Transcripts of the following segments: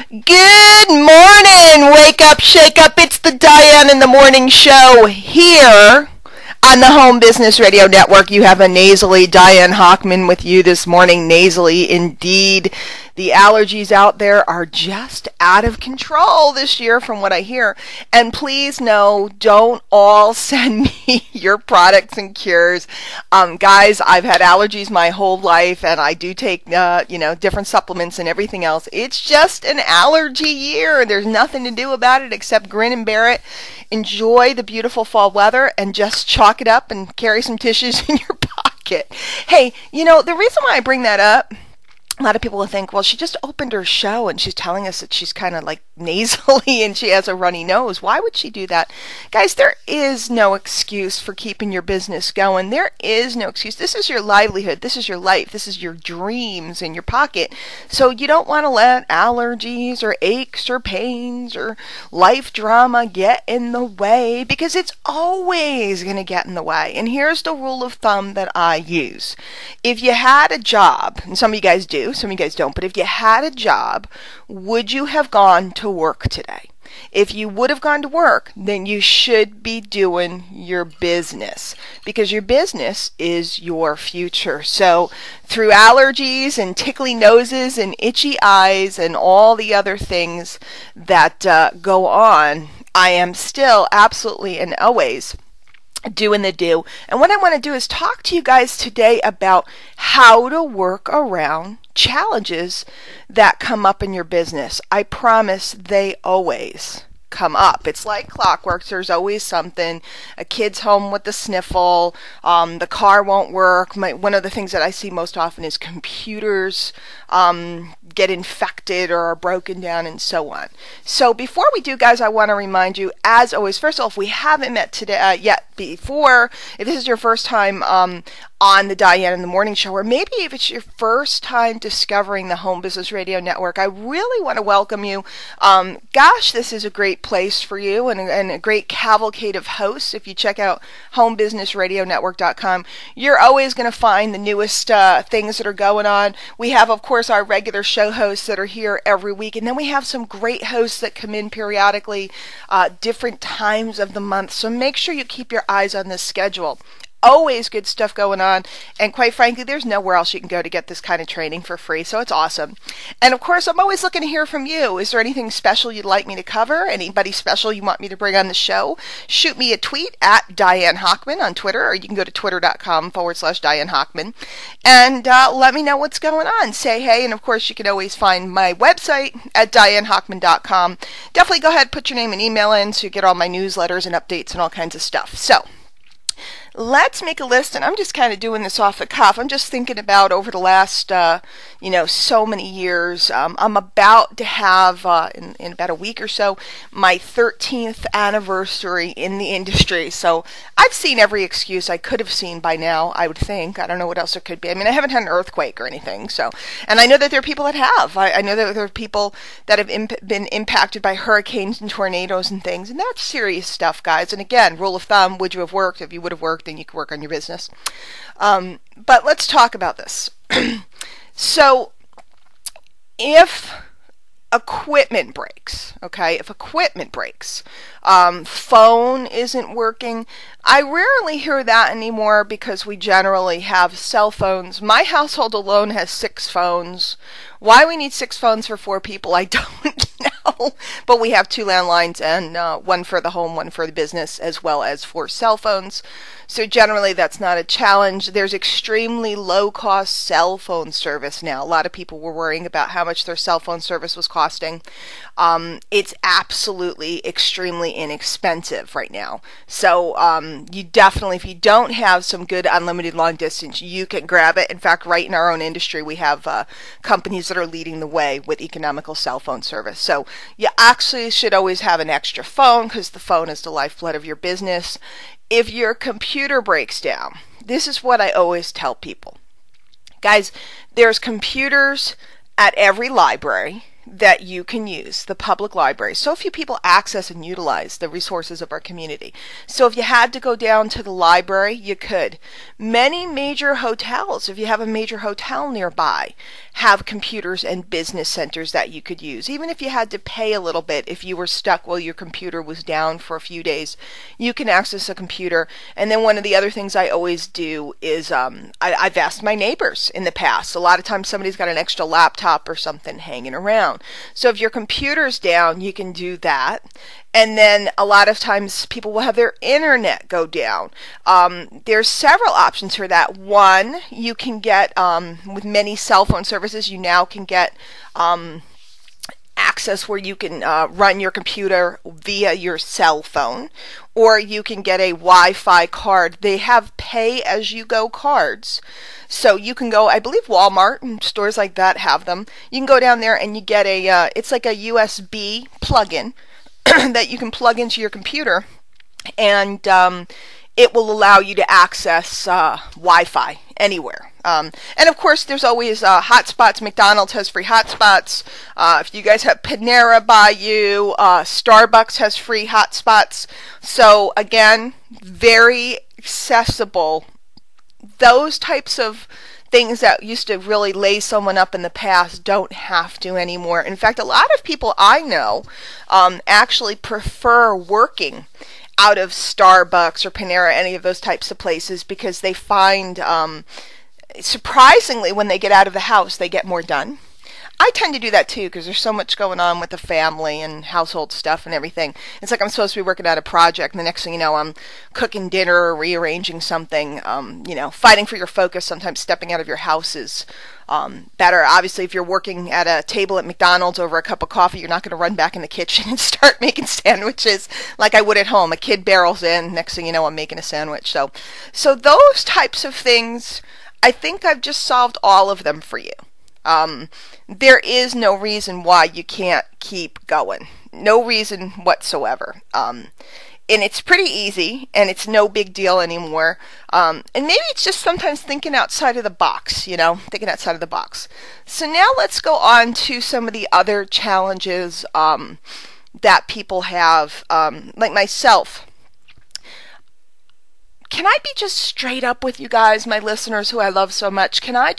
Good morning! Wake up, shake up. It's the Diane in the Morning Show here on the Home Business Radio Network. You have a nasally Diane Hockman with you this morning. Nasally indeed. The allergies out there are just out of control this year from what I hear. And please know, don't all send me your products and cures. Guys, I've had allergies my whole life and I do take, different supplements and everything else. It's just an allergy year. There's nothing to do about it except grin and bear it. Enjoy the beautiful fall weather and just chalk it up and carry some tissues in your pocket. Hey, the reason why I bring that up, a lot of people will think, well, she just opened her show and she's telling us that she's kind of like nasally and she has a runny nose. Why would she do that? Guys, there is no excuse for keeping your business going. There is no excuse. This is your livelihood. This is your life. This is your dreams in your pocket. So you don't want to let allergies or aches or pains or life drama get in the way, because it's always going to get in the way. And here's the rule of thumb that I use. If you had a job, and some of you guys do, some of you guys don't, but if you had a job, would you have gone to work today? If you would have gone to work, then you should be doing your business, because your business is your future. So through allergies and tickly noses and itchy eyes and all the other things that go on, I am still absolutely and always doing the do. And what I want to do is talk to you guys today about how to work around challenges that come up in your business. I promise they always come up. It's like clockwork. There's always something. A kid's home with the sniffle. The car won't work. One of the things that I see most often is computers get infected or are broken down and so on. So before we do, guys, I want to remind you, as always, first of all, if we haven't met today yet before, if this is your first time on the Diane in the Morning Show, or maybe if it's your first time discovering the Home Business Radio Network, I really want to welcome you. Gosh, this is a great place for you and a great cavalcade of hosts. If you check out homebusinessradionetwork.com, you're always going to find the newest things that are going on. We have, of course, our regular show hosts that are here every week, and then we have some great hosts that come in periodically, different times of the month. So make sure you keep your eyes on this schedule. Always good stuff going on, and quite frankly, there's nowhere else you can go to get this kind of training for free, so it's awesome. And of course, I'm always looking to hear from you. Is there anything special you'd like me to cover? Anybody special you want me to bring on the show? Shoot me a tweet at Diane Hockman on Twitter, or you can go to twitter.com/Diane Hockman and let me know what's going on. Say hey, and of course, you can always find my website at DianeHockman.com. Definitely go ahead, put your name and email in so you get all my newsletters and updates and all kinds of stuff. So let's make a list, and I'm just kind of doing this off the cuff. I'm just thinking about over the last, so many years. I'm about to have, in about a week or so, my 13th anniversary in the industry. So I've seen every excuse I could have seen by now, I would think. I don't know what else there could be. I mean, I haven't had an earthquake or anything. So, and I know that there are people that have. I know that there are people that have been impacted by hurricanes and tornadoes and things. And that's serious stuff, guys. And again, rule of thumb, would you have worked? If you would have worked, then you could work on your business. But let's talk about this. So if equipment breaks, phone isn't working, I rarely hear that anymore because we generally have cell phones. My household alone has 6 phones. Why we need 6 phones for 4 people, I don't know. But we have 2 landlines and one for the home, one for the business, as well as 4 cell phones. So generally that's not a challenge. There's extremely low-cost cell phone service now. A lot of people were worrying about how much their cell phone service was costing. It's absolutely extremely inexpensive right now. So you definitely, if you don't have some good unlimited long distance, you can grab it. In fact, right in our own industry, we have companies that are leading the way with economical cell phone service. So you actually should always have an extra phone, because the phone is the lifeblood of your business. If your computer breaks down, this is what I always tell people. Guys, there's computers at every library. that you can use, the public library. So few people access and utilize the resources of our community. So if you had to go down to the library, you could. Many major hotels, if you have a major hotel nearby, have computers and business centers that you could use. Even if you had to pay a little bit, if you were stuck while your computer was down for a few days, you can access a computer. And then one of the other things I always do is I've asked my neighbors in the past. A lot of times somebody's got an extra laptop or something hanging around. So if your computer's down, you can do that. And then a lot of times people will have their internet go down. There's several options for that. One, you can get, with many cell phone services, you now can get access where you can run your computer via your cell phone, or you can get a Wi-Fi card. They have pay-as-you-go cards. So you can go, I believe Walmart and stores like that have them. You can go down there and you get a, it's like a USB plug-in that you can plug into your computer, and it will allow you to access Wi-Fi anywhere. And of course, there's always hotspots. McDonald's has free hotspots. If you guys have Panera by you, Starbucks has free hotspots. So again, very accessible. Those types of things that used to really lay someone up in the past don't have to anymore. In fact, a lot of people I know actually prefer working out of Starbucks or Panera, any of those types of places, because they find, surprisingly, when they get out of the house, they get more done. I tend to do that too, because there's so much going on with the family and household stuff and everything. It's like I'm supposed to be working out a project, and the next thing you know, I'm cooking dinner or rearranging something. Fighting for your focus, sometimes stepping out of your house is better. Obviously, if you're working at a table at McDonald's over a cup of coffee, you're not going to run back in the kitchen and start making sandwiches like I would at home. A kid barrels in, next thing you know, I'm making a sandwich. So those types of things, I think I've just solved all of them for you. There is no reason why you can't keep going. No reason whatsoever. And it's pretty easy, and it's no big deal anymore. And maybe it's just sometimes thinking outside of the box, thinking outside of the box. So now let's go on to some of the other challenges that people have, like myself. Can I be just straight up with you guys, my listeners who I love so much? Can I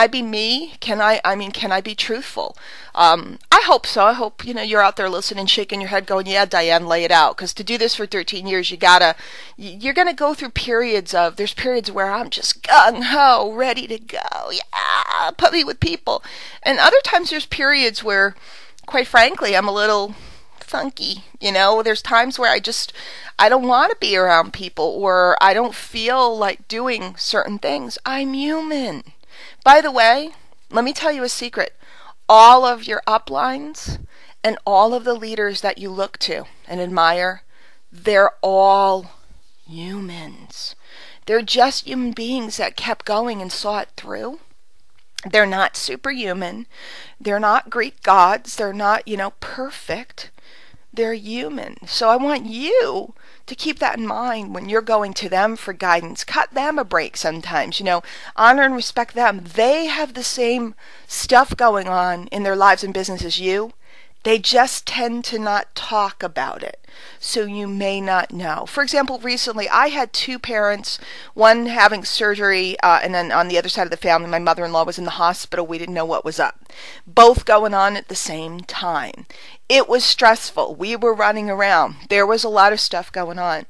be me? Can I be truthful? I hope so. I hope, you're out there listening, shaking your head going, yeah, Diane, lay it out. Because to do this for 13 years, you're going to go through there's periods where I'm just gung-ho, ready to go. Yeah, put me with people. And other times there's periods where, quite frankly, I'm a little funky. There's times where I don't want to be around people, or I don't feel like doing certain things. I'm human. By the way, let me tell you a secret. All of your uplines and all of the leaders that you look to and admire, they're all humans. They're just human beings that kept going and saw it through. They're not superhuman. They're not Greek gods. They're not, perfect. They're human. So I want you to keep that in mind when you're going to them for guidance. Cut them a break sometimes. Honor and respect them. They have the same stuff going on in their lives and business as you. They just tend to not talk about it, so you may not know. For example, recently I had two parents, one having surgery, and then on the other side of the family, my mother-in-law was in the hospital. We didn't know what was up. Both going on at the same time. It was stressful. We were running around. There was a lot of stuff going on.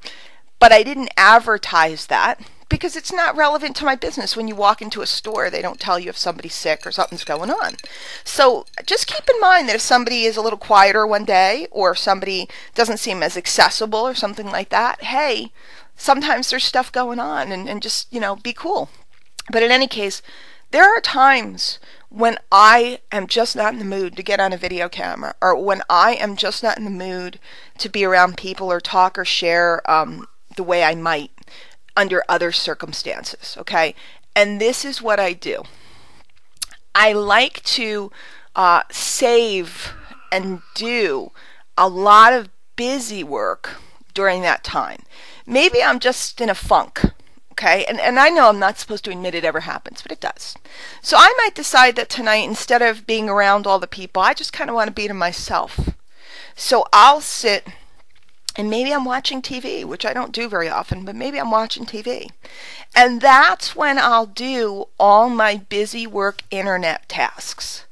But I didn't advertise that, because it's not relevant to my business. When you walk into a store, they don't tell you if somebody's sick or something's going on. So just keep in mind that if somebody is a little quieter one day, or somebody doesn't seem as accessible or something like that, hey, sometimes there's stuff going on, and just, be cool. But in any case, there are times when I am just not in the mood to get on a video camera, or when I am just not in the mood to be around people or talk or share the way I might under other circumstances, okay? And this is what I do. I like to save and do a lot of busy work during that time. Maybe I'm just in a funk, Okay, and I know I'm not supposed to admit it ever happens, but it does. So I might decide that tonight, instead of being around all the people, I just kind of want to be to myself. So I'll sit and maybe I'm watching TV, which I don't do very often, but maybe I'm watching TV. And that's when I'll do all my busy work internet tasks.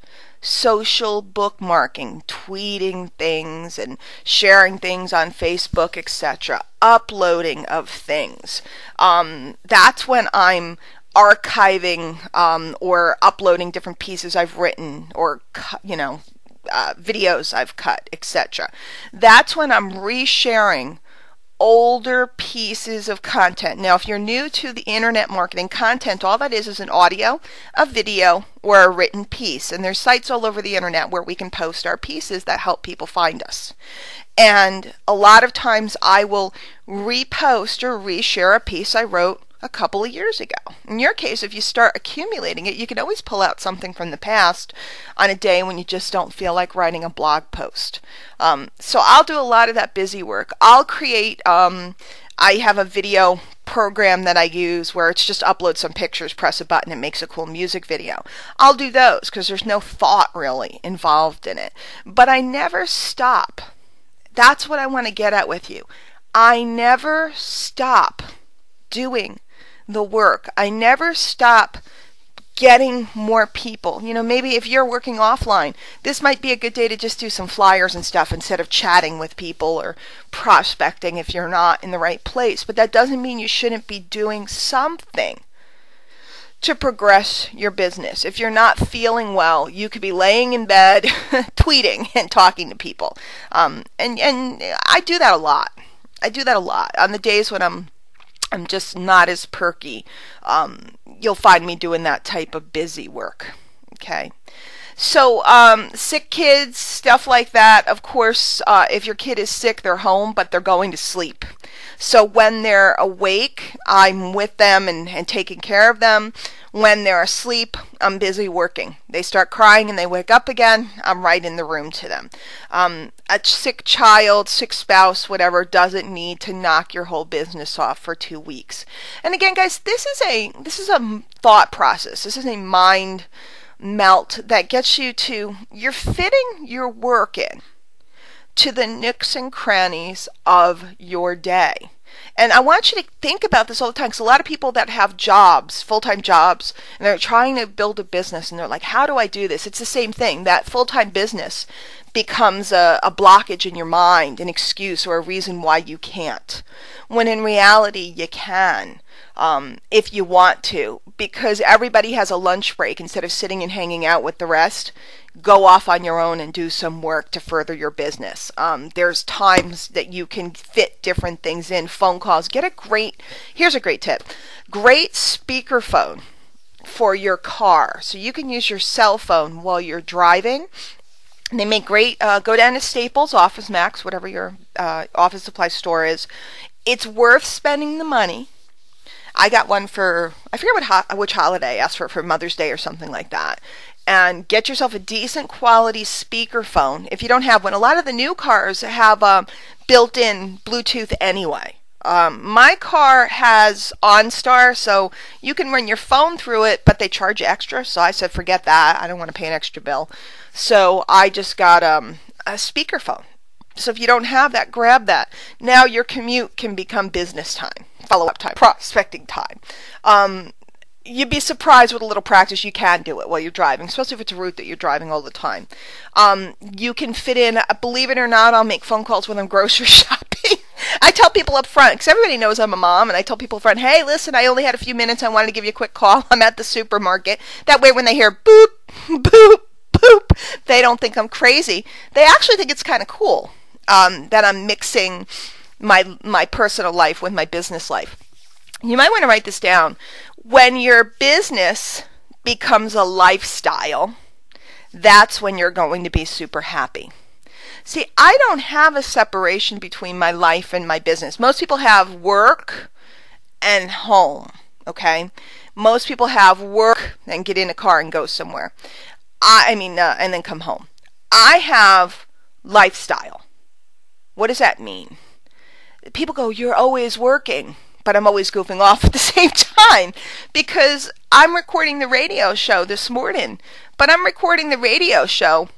Social bookmarking, tweeting things and sharing things on Facebook, etc. Uploading of things. That's when I'm archiving or uploading different pieces I've written or, videos I've cut, etc. That's when I'm resharing older pieces of content. Now, if you're new to the internet marketing content, all that is an audio, a video, or a written piece. And there's sites all over the internet where we can post our pieces that help people find us. And a lot of times I will repost or reshare a piece I wrote a couple of years ago. In your case, if you start accumulating it, you can always pull out something from the past on a day when you just don't feel like writing a blog post. So I'll do a lot of that busy work. I'll create, I have a video program that I use where it's just upload some pictures, press a button, and makes a cool music video. I'll do those because there's no thought really involved in it. But I never stop. That's what I want to get at with you. I never stop doing the work. I never stop getting more people. Maybe if you're working offline, this might be a good day to just do some flyers and stuff instead of chatting with people or prospecting if you're not in the right place. But that doesn't mean you shouldn't be doing something to progress your business. If you're not feeling well, you could be laying in bed tweeting and talking to people. And I do that a lot. On the days when I'm just not as perky, you'll find me doing that type of busy work. Okay. So sick kids, stuff like that. Of course, if your kid is sick, they're home, but they're going to sleep. So when they're awake, I'm with them and taking care of them. When they're asleep, I'm busy working. They start crying and they wake up again, I'm right in the room to them. A sick child, sick spouse, whatever, doesn't need to knock your whole business off for 2 weeks. And again, guys, this is a thought process. This is a mind melt that gets you to, you're fitting your work in to the nooks and crannies of your day. And I want you to think about this all the time, because a lot of people that have jobs, full-time jobs, and they're trying to build a business, and they're like, how do I do this? It's the same thing. That full-time business becomes a blockage in your mind, an excuse or a reason why you can't. When in reality, you can. If you want to, because everybody has a lunch break. Instead of sitting and hanging out with the rest, go off on your own and do some work to further your business. There's times that you can fit different things in. Phone calls. Here's a great tip. Great speakerphone for your car. So you can use your cell phone while you're driving. They make great, go down to Staples, Office Max, whatever your office supply store is. It's worth spending the money. I got one for, I forget which holiday, I asked for Mother's Day or something like that. And get yourself a decent quality speakerphone. If you don't have one, a lot of the new cars have built-in Bluetooth anyway. My car has OnStar, so you can run your phone through it, but they charge you extra. So I said, forget that. I don't want to pay an extra bill. So I just got a speakerphone. So if you don't have that, grab that. Now your commute can become business time, follow-up time, prospecting time. You'd be surprised with a little practice you can do it while you're driving, especially if it's a route that you're driving all the time. You can fit in, believe it or not, I'll make phone calls when I'm grocery shopping. I tell people up front, because everybody knows I'm a mom, and I tell people up front, hey, listen, I only had a few minutes. I wanted to give you a quick call. I'm at the supermarket. That way when they hear boop, boop, boop, they don't think I'm crazy. They actually think it's kind of cool that I'm mixing my personal life with my business life. You might want to write this down. When your business becomes a lifestyle, that's when you're going to be super happy. See, I don't have a separation between my life and my business. Most people have work and home, okay? Most people have work and get in a car and go somewhere. And then come home. I have lifestyle. What does that mean? People go, you're always working. but I'm always goofing off at the same time because I'm recording the radio show this morning, but I'm recording the radio show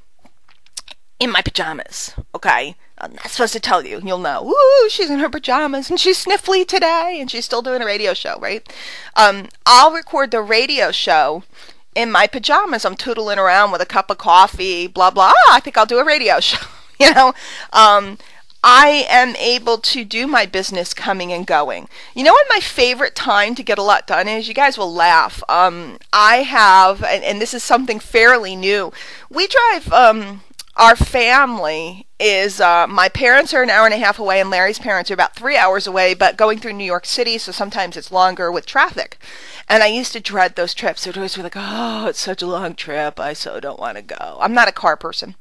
in my pajamas, okay? I'm not supposed to tell you. You'll know. Ooh, she's in her pajamas and she's sniffly today and she's still doing a radio show, right? I'll record the radio show in my pajamas. I'm tootling around with a cup of coffee, blah, blah. I think I'll do a radio show, you know? I am able to do my business coming and going. You know what my favorite time to get a lot done is? You guys will laugh. I have, and this is something fairly new. We drive, our family is, my parents are an hour and a half away and Larry's parents are about 3 hours away, but going through New York City, so sometimes it's longer with traffic. And I used to dread those trips. It would always be like, oh, it's such a long trip. I so don't want to go. I'm not a car person.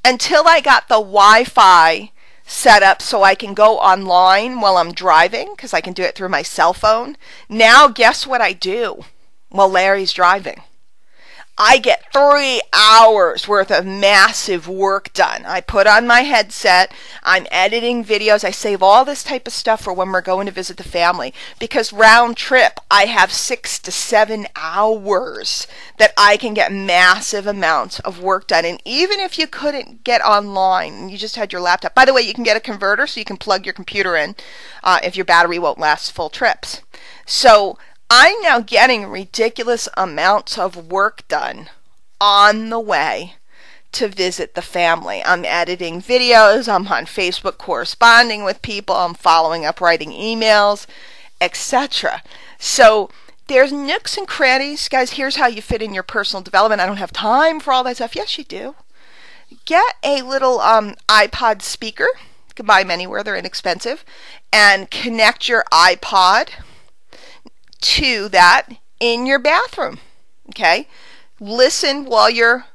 Until I got the Wi-Fi set up so I can go online while I'm driving, because I can do it through my cell phone. Now, guess what I do while Larry's driving? I get 3 hours worth of massive work done. I put on my headset, I'm editing videos, I save all this type of stuff for when we're going to visit the family, because round trip I have 6 to 7 hours that I can get massive amounts of work done. And even if you couldn't get online and you just had your laptop, by the way, you can get a converter so you can plug your computer in if your battery won't last full trips. So I'm now getting ridiculous amounts of work done on the way to visit the family. I'm editing videos, I'm on Facebook corresponding with people, I'm following up writing emails, etc. So there's nooks and crannies. Guys, here's how you fit in your personal development. I don't have time for all that stuff. Yes, you do. Get a little iPod speaker. You can buy them anywhere, they're inexpensive. And connect your iPod to that in your bathroom, okay? Listen while you're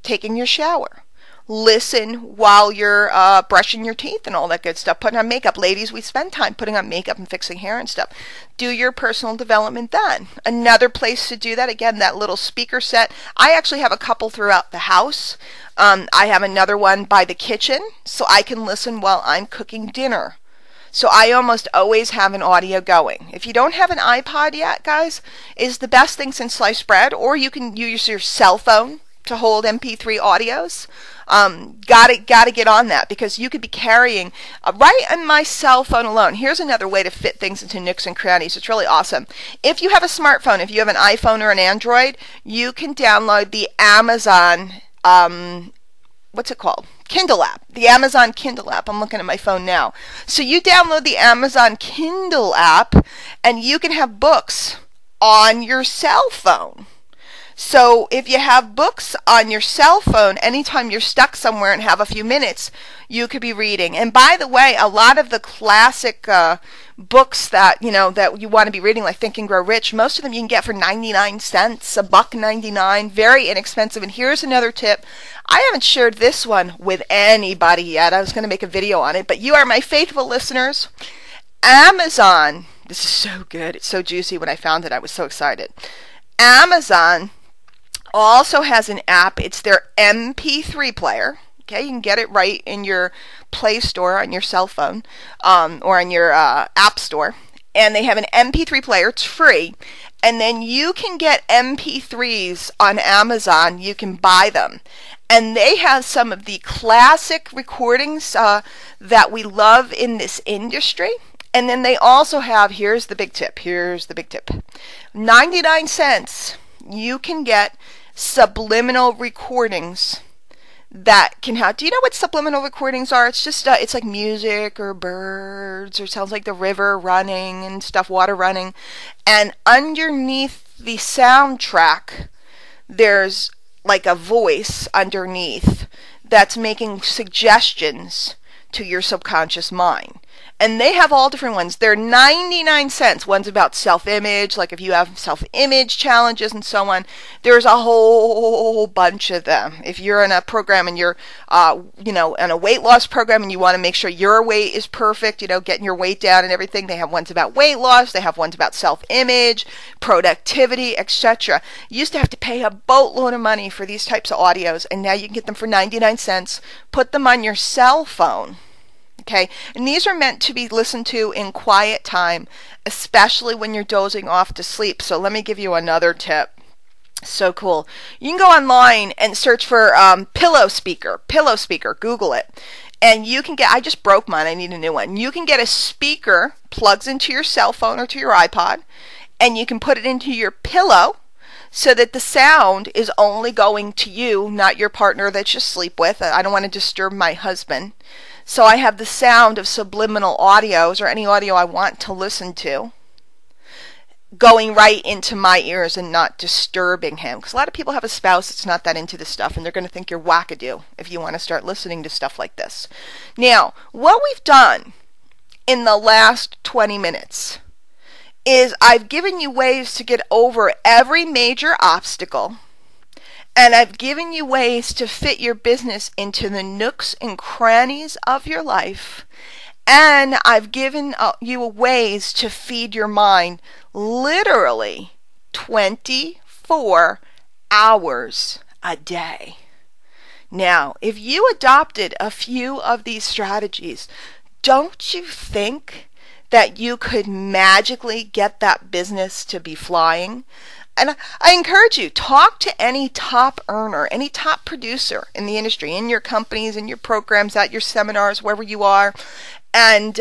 taking your shower. Listen while you're brushing your teeth and all that good stuff, putting on makeup. Ladies, we spend time putting on makeup and fixing hair and stuff. Do your personal development then. Another place to do that, again, that little speaker set. I actually have a couple throughout the house. I have another one by the kitchen, so I can listen while I'm cooking dinner. So I almost always have an audio going. If you don't have an iPod yet, guys, it's the best thing since sliced bread, or you can use your cell phone to hold MP3 audios. Gotta get on that, because you could be carrying, right on my cell phone alone. Here's another way to fit things into nooks and crannies. It's really awesome. If you have a smartphone, if you have an iPhone or an Android, you can download the Amazon, what's it called? Kindle app, the Amazon Kindle app. I'm looking at my phone now. So you download the Amazon Kindle app and you can have books on your cell phone. So if you have books on your cell phone, anytime you're stuck somewhere and have a few minutes, you could be reading. And by the way, a lot of the classic books that that you want to be reading, like Think and Grow Rich, most of them you can get for 99 cents, $1.99, very inexpensive. And here's another tip. I haven't shared this one with anybody yet. I was going to make a video on it, but you are my faithful listeners. Amazon, this is so good. It's so juicy. When I found it, I was so excited. Amazon also has an app. It's their MP3 player. Okay, you can get it right in your Play Store on your cell phone, or on your App Store. And they have an MP3 player. It's free. And then you can get MP3s on Amazon. You can buy them. And they have some of the classic recordings that we love in this industry. And then they also have, here's the big tip, 99 cents, you can get subliminal recordings that can have, do you know what subliminal recordings are? It's just, it's like music or birds, or sounds like the river running and stuff, water running. And underneath the soundtrack, there's like a voice underneath that's making suggestions to your subconscious mind. And they have all different ones. They're 99 cents. One's about self-image, like if you have self-image challenges and so on. There's a whole bunch of them. If you're in a program and you're, in a weight loss program and you want to make sure your weight is perfect, getting your weight down and everything, they have ones about weight loss. They have ones about self-image, productivity, etc. You used to have to pay a boatload of money for these types of audios, and now you can get them for 99 cents. Put them on your cell phone. Okay, and these are meant to be listened to in quiet time, especially when you're dozing off to sleep. So let me give you another tip. So cool. You can go online and search for pillow speaker, Google it. And you can get, I just broke mine, I need a new one. You can get a speaker, plugs into your cell phone or to your iPod, and you can put it into your pillow so that the sound is only going to you, not your partner that you sleep with. I don't want to disturb my husband. So I have the sound of subliminal audios or any audio I want to listen to going right into my ears and not disturbing him. Because a lot of people have a spouse that's not that into this stuff, and they're going to think you're wackadoo if you want to start listening to stuff like this. Now, what we've done in the last 20 minutes is I've given you ways to get over every major obstacle, and I've given you ways to fit your business into the nooks and crannies of your life, and I've given you ways to feed your mind literally 24 hours a day. Now, if you adopted a few of these strategies, don't you think that you could magically get that business to be flying? And I encourage you, talk to any top earner, any top producer in the industry, in your companies, in your programs, at your seminars, wherever you are, and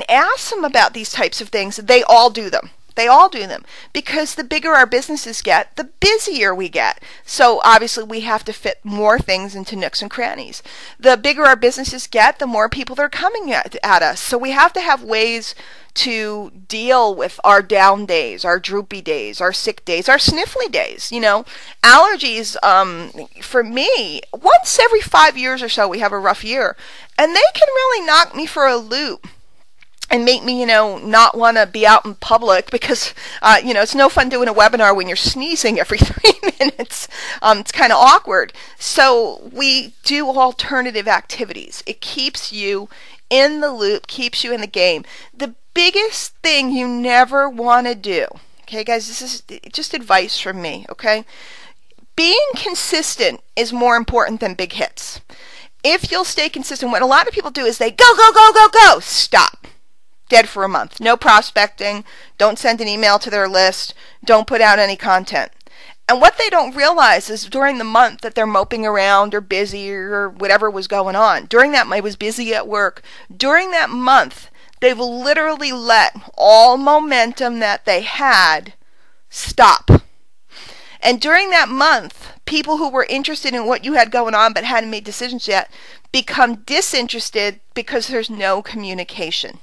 ask them about these types of things. They all do them. They all do them because the bigger our businesses get, the busier we get. So obviously we have to fit more things into nooks and crannies. The bigger our businesses get, the more people they're coming at us. So we have to have ways to deal with our down days, our droopy days, our sick days, our sniffly days. You know, allergies, for me, once every 5 years or so we have a rough year, and they can really knock me for a loop and make me, not want to be out in public because, it's no fun doing a webinar when you're sneezing every 3 minutes. It's kind of awkward. So we do alternative activities. It keeps you in the loop, keeps you in the game. The biggest thing you never want to do, okay, guys, this is just advice from me, okay? Being consistent is more important than big hits. If you'll stay consistent, what a lot of people do is they go, stop. Dead for a month. No prospecting. Don't send an email to their list. Don't put out any content. And what they don't realize is during the month that they're moping around or busy or whatever was going on, during that month, I was busy at work, during that month, they've literally let all momentum that they had stop. And during that month, people who were interested in what you had going on but hadn't made decisions yet become disinterested because there's no communication.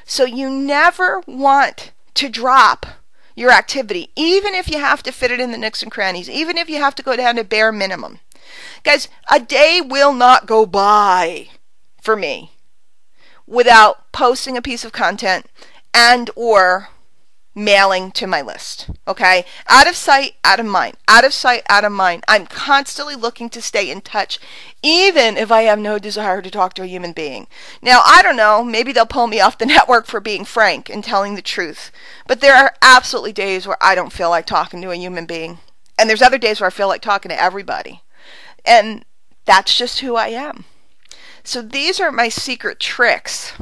So you never want to drop your activity, even if you have to fit it in the nooks and crannies, even if you have to go down to bare minimum. Guys, a day will not go by for me without posting a piece of content and or mailing to my list, okay? Out of sight, out of mind. Out of sight, out of mind. I'm constantly looking to stay in touch, even if I have no desire to talk to a human being. Now, I don't know, maybe they'll pull me off the network for being frank and telling the truth, but there are absolutely days where I don't feel like talking to a human being, and there's other days where I feel like talking to everybody, and that's just who I am. So these are my secret tricks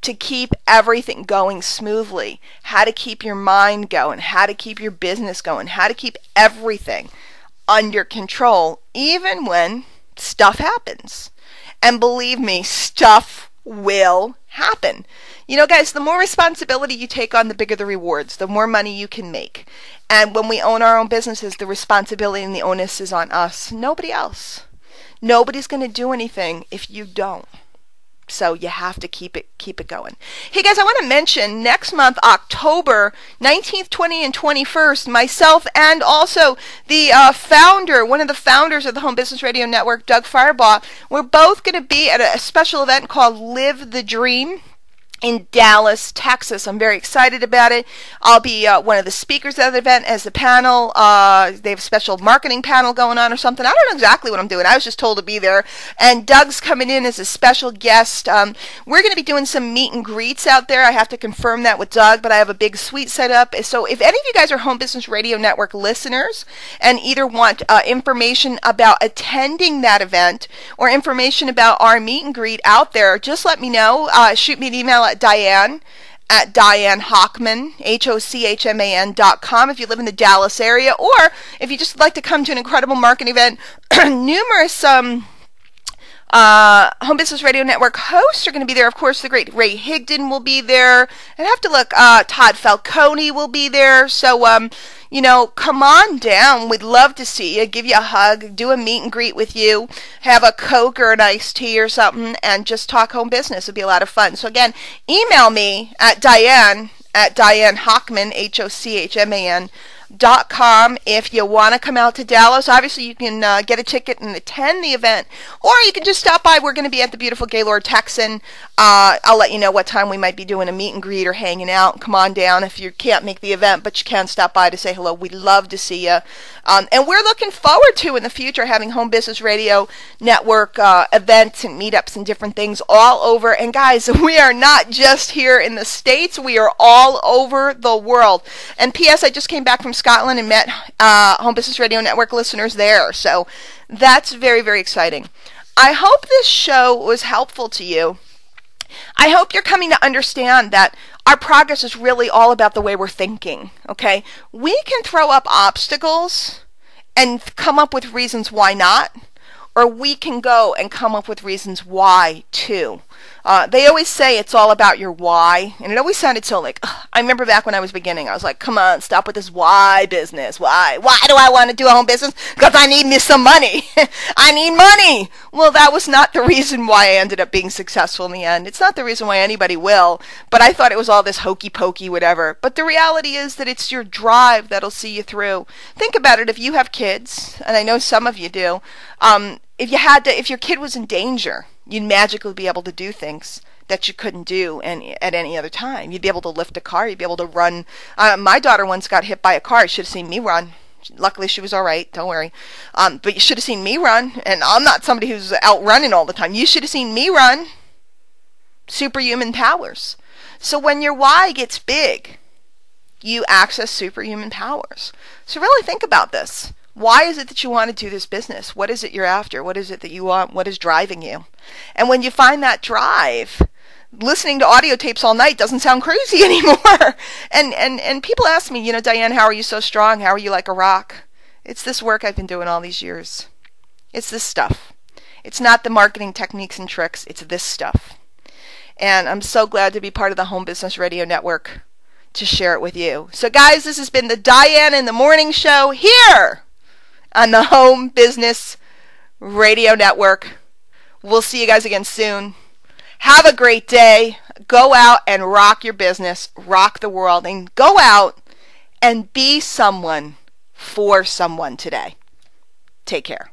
to keep everything going smoothly, how to keep your mind going, how to keep your business going, how to keep everything under control, even when stuff happens. And believe me, stuff will happen. You know, guys, the more responsibility you take on, the bigger the rewards, the more money you can make. And when we own our own businesses, the responsibility and the onus is on us, nobody else. Nobody's going to do anything if you don't. So you have to keep it going. Hey guys, I want to mention next month, October 19th, 20th, and 21st, myself and also the one of the founders of the Home Business Radio Network, Doug Firebaugh, we're both going to be at a special event called Live the Dream. in Dallas, Texas. I'm very excited about it. I'll be one of the speakers at the event as the panel. They have a special marketing panel going on or something. I don't know exactly what I'm doing. I was just told to be there. And Doug's coming in as a special guest. We're going to be doing some meet and greets out there. I have to confirm that with Doug, but I have a big suite set up. So if any of you guys are Home Business Radio Network listeners and either want information about attending that event or information about our meet and greet out there, just let me know. Shoot me an email at Diane Hochman, HOCHMAN.com if you live in the Dallas area, or if you just like to come to an incredible marketing event. Numerous Home Business Radio Network hosts are going to be there. Of course, the great Ray Higdon will be there. I have to look. Todd Falcone will be there. So, come on down. We'd love to see you. Give you a hug. Do a meet and greet with you. Have a Coke or an iced tea or something, and just talk home business. It'd be a lot of fun. So again, email me at Diane Hochman, HOCHMAN.com if you want to come out to Dallas. Obviously, you can get a ticket and attend the event, or you can just stop by. We're going to be at the beautiful Gaylord Texan. I'll let you know what time we might be doing a meet and greet or hanging out. Come on down if you can't make the event, but you can stop by to say hello. We'd love to see you. And we're looking forward to, in the future, having Home Business Radio Network events and meetups and different things all over. And guys, we are not just here in the States. We are all over the world. And P.S., I just came back from Scotland and met Home Business Radio Network listeners there. So that's very, very exciting. I hope this show was helpful to you. I hope you're coming to understand that our progress is really all about the way we're thinking, okay? We can throw up obstacles and come up with reasons why not, or we can go and come up with reasons why too. They always say it's all about your why, and it always sounded so like, ugh. I remember back when I was beginning, I was like, come on, stop with this why business. Why do I want to do a home business? Because I need me some money. I need money. Well, that was not the reason why I ended up being successful in the end. It's not the reason why anybody will, but I thought it was all this hokey pokey whatever. But the reality is that it's your drive that'll see you through. Think about it. If you have kids, and I know some of you do, if your kid was in danger, you'd magically be able to do things that you couldn't do at any other time. You'd be able to lift a car. You'd be able to run. My daughter once got hit by a car. You should have seen me run. Luckily, she was all right. Don't worry. But you should have seen me run. And I'm not somebody who's out running all the time. You should have seen me run. Superhuman powers. So when your why gets big, you access superhuman powers. So really think about this. Why is it that you want to do this business? What is it you're after? What is it that you want? What is driving you? And when you find that drive, listening to audio tapes all night doesn't sound crazy anymore. And people ask me, Diane, how are you so strong? How are you like a rock? It's this work I've been doing all these years. It's this stuff. It's not the marketing techniques and tricks. It's this stuff. And I'm so glad to be part of the Home Business Radio Network to share it with you. So guys, this has been the Diane in the Morning Show here on the Home Business Radio Network. We'll see you guys again soon. Have a great day. Go out and rock your business, rock the world, and go out and be someone for someone today. Take care.